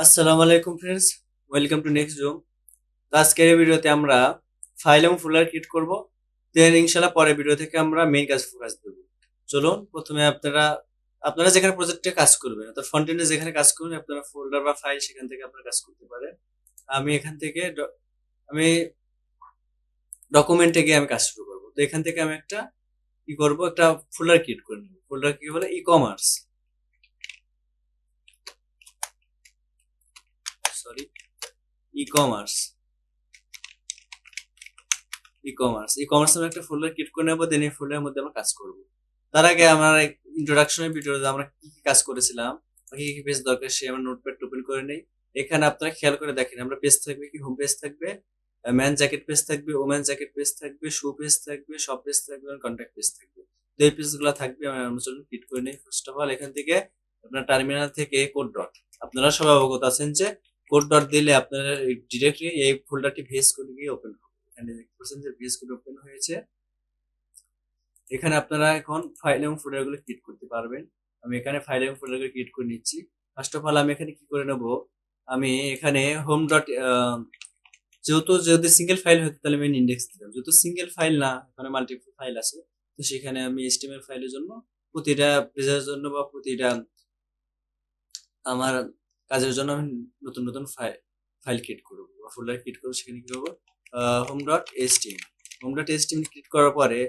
আসসালামু আলাইকুম friends, welcome to next zoom. তো আজকের এই ভিডিওতে আমরা ফাইল এবং ফোল্ডার ক্রিয়েট করব। দেন ইনশাআল্লাহ পরের ভিডিও থেকে আমরা মেইন কাজ ফোকাস দেব। চলুন প্রথমে আপনারা আপনারা যেখানে প্রজেক্টে কাজ করবেন অর্থাৎ ফ্রন্ট এন্ডে যেখানে কাজ করবেন আপনারা ফোল্ডার বা ফাইল সেখান থেকে আপনারা কাজ করতে পারেন। আমি এখান থেকে আমি ডকুমেন্টে গিয়ে আমি কাজ শুরু করব। তো এখান থেকে আমি একটা কি করব, একটা ফোল্ডার ক্রিয়েট করে নেব। ফোল্ডার কি বলে, e commerce, sorry, e commerce e commerce নামে একটা ফোল্ডার ক্রিয়েট করে নেবো। দেন এই ফোল্ডারের মধ্যে আমরা কাজ করব। তার আগে আমার ইন্ট্রোডাকশনের ভিডিওতে আমরা কি কি কাজ করেছিলাম, কি কি পেজ দরকার সে আমরা নোটপ্যাড ওপেন করে নেই। এখানে আপনারা খেয়াল করে দেখেন, আমরা পেজ থাকবে কি, হোম পেজ থাকবে, ম্যান জ্যাকেট পেজ থাকবে, ওম্যান জ্যাকেট পেজ থাকবে, শু পেজ থাকবে, শপ পেজ থাকবে, কন্ট্যাক্ট পেজ থাকবে। তো এই পেজগুলো থাকবে। আমরা চলুন ক্রিয়েট করে নেই। ফার্স্ট অফ অল এখান থেকে আপনার টার্মিনাল থেকে কোড ডট, আপনারা সবাই অবগত আছেন যে কোড ডট দিলে আপনারা ডিরেক্টলি এই ফোল্ডারটি ভিএস কোড গিয়ে ওপেন হবে। এখানে দেখতে পাচ্ছেন যে ভিএস কোড ওপেন হয়েছে। এখানে আপনারা এখন ফাইল এবং ফোল্ডারগুলো ক্রিয়েট করতে পারবেন। আমি এখানে ফাইল এবং ফোল্ডারগুলো ক্রিয়েট করে নিচ্ছি। ফার্স্ট অফ অল আমি এখানে কি করে নেব, আমি এখানে হোম ডট, যেহেতু যদি সিঙ্গেল ফাইল হতো তাহলে আমি ইন্ডেক্স দিতাম, যেহেতু সিঙ্গেল ফাইল না, এখানে মাল্টিপল ফাইল আছে। তো সেখানে আমি এইচটিএমএল ফাইলের জন্য প্রতিটা পেজের জন্য বা প্রতিটা আমার কাজের জন্য আমি নতুন নতুন ফাইল ক্রিয়েট করবো বা ফোল্ডার ক্রিয়েট করবো। সেখানে কি করবো, হোম ডট এইচটিএমএল ক্রিয়েট করার পরে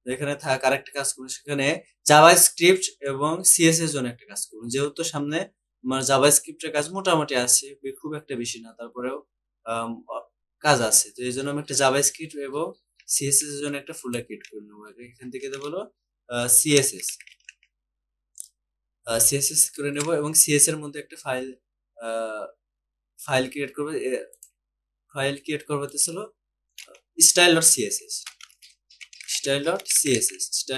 এখানে থাকা আরেকটা কাজ করবো, সেখানে জাভাস্ক্রিপ্ট এবং সিএসএস জন্য একটা কাজ করবো। যেহেতু সামনে আমার জাভাস্ক্রিপ্টের কাজ মোটামুটি আছে, খুব একটা বেশি না, তারপরেও কাজ আছে। তো এই জন্য আমি একটা জাভাস্ক্রিপ্ট এবং সিএসএস এর জন্য একটা ফোল্ডার ক্রিয়েট করে নেবো। এখান থেকে দেবো সিএসএস সিএসএস করে নেব এবং সিএস এর মধ্যে একটা ফাইল ক্রিয়েট করবো। হলো style dot CSS, style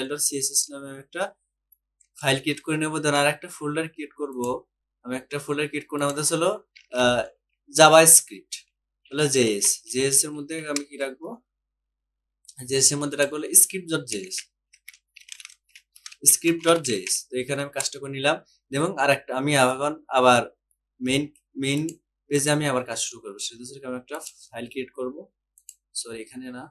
dot CSS নামে একটা ফাইল ক্রিয়েট করে নেব। দেন আর একটা ফোল্ডার ক্রিয়েট করব। আমি একটা ফোল্ডার ক্রিয়েট করে আমাদের হলো জাভাস্ক্রিপ্ট, হলো জেএস এর মধ্যে আমি কি রাখবো, জেএস এর মধ্যে রাখবো স্ক্রিপ্ট ডট জেএস। তো এখানে আমি কাজটা করে নিলাম এবং আরেকটা আমি এখন আবার মেইন মেইন পেজে আমি আবার কাজ শুরু করবো। সেটা আমি একটা ফাইল ক্রিয়েট করব। সরি, এখানে না,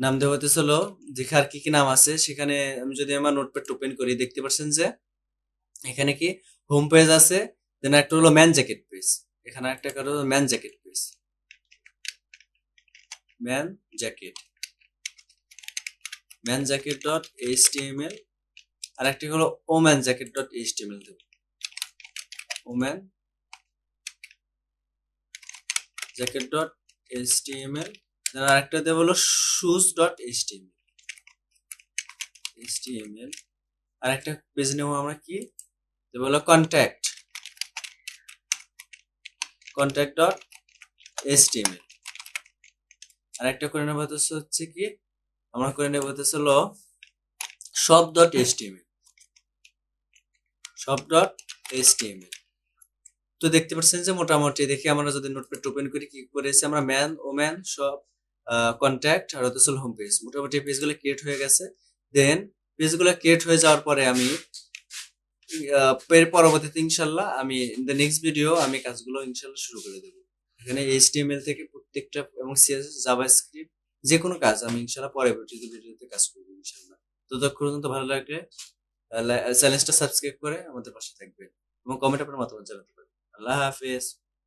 নাম দেওয়া হতেছিল যেখানে কি কি নাম আছে। সেখানে আমি যদি আমার নোটপ্যাড ওপেন করি দেখতে পাচ্ছেন যে এখানে কি হোম পেজ আছে, দেন একটা হলো ম্যান জ্যাকেট পেজ, এখানে একটা হলো man jacket page, man jacket man jacket dot HTML, আর একটা হলো ওম্যান জ্যাকেট ডট এইচটিএমএল দেব, woman jacket dot HTML. Then আরেকটা দেব হলো শুজ ডট এইচটিএমএল। আর একটা পেজ নেব আমরা কি দেব হলো কন্ট্যাক্ট ডট এইচটিএমএল। আর একটা করে নেব হচ্ছে কি, আমরা করে নেব হলো শপ ডট এইচটিএমএল। তো দেখতে পাচ্ছেন যে মোটামুটি দেখি আমরা যদি নোটপ্যাড ওপেন করি কি করেছি, আমরা ম্যান, ওম্যান, শপ, কন্ট্যাক্ট আর হচ্ছে হোম পেজ, মোটামুটি পেজগুলো ক্রিয়েট হয়ে গেছে। দেন পেজগুলো ক্রিয়েট হয়ে যাওয়ার পরে আমি পরবর্তীতে ইনশাল্লাহ আমি নেক্সট ভিডিও আমি কাজগুলো ইনশাল্লাহ শুরু করে দেবো। এখানে এইচটিএমএল থেকে প্রত্যেকটা এবং সিএসএস, জাভাস্ক্রিপ্ট যে কোনো কাজ আমি ইনশাল্লাহ পরবর্তী ভিডিওতে কাজ করবো ইনশাল্লাহ। ততক্ষণ পর্যন্ত ভালো লাগলে চ্যানেলটা সাবস্ক্রাইব করে আমাদের পাশে থাকবেন এবং কমেন্ট আপনার মতামত জানাতে পারেন। আল্লাহ হাফেজ।